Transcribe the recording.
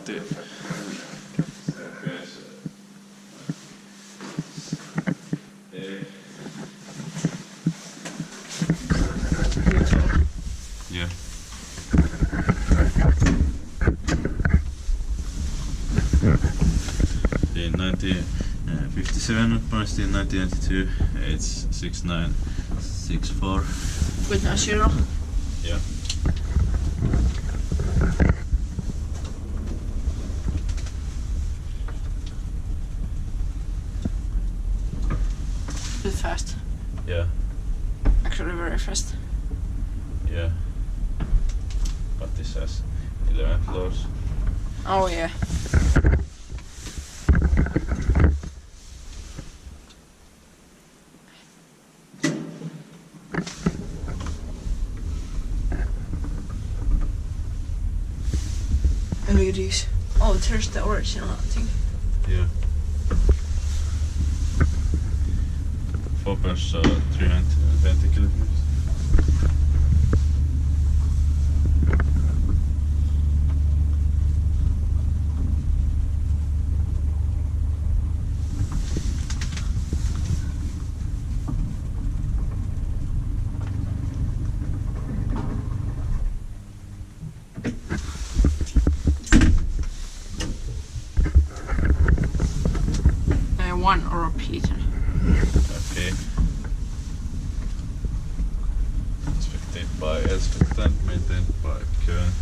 Lahti. Yeah. In 1957, punched in 1992, it's 6964. With no zero. Yeah. Bit fast. Yeah. Actually very fast. Yeah. But this has 11 floors. Oh yeah. And look at these. Oh, there's the original thing. Yeah. 4 pence 320 kilometers. One or a Peter. Okay. Inspected by Elspecta and maintained by Kone.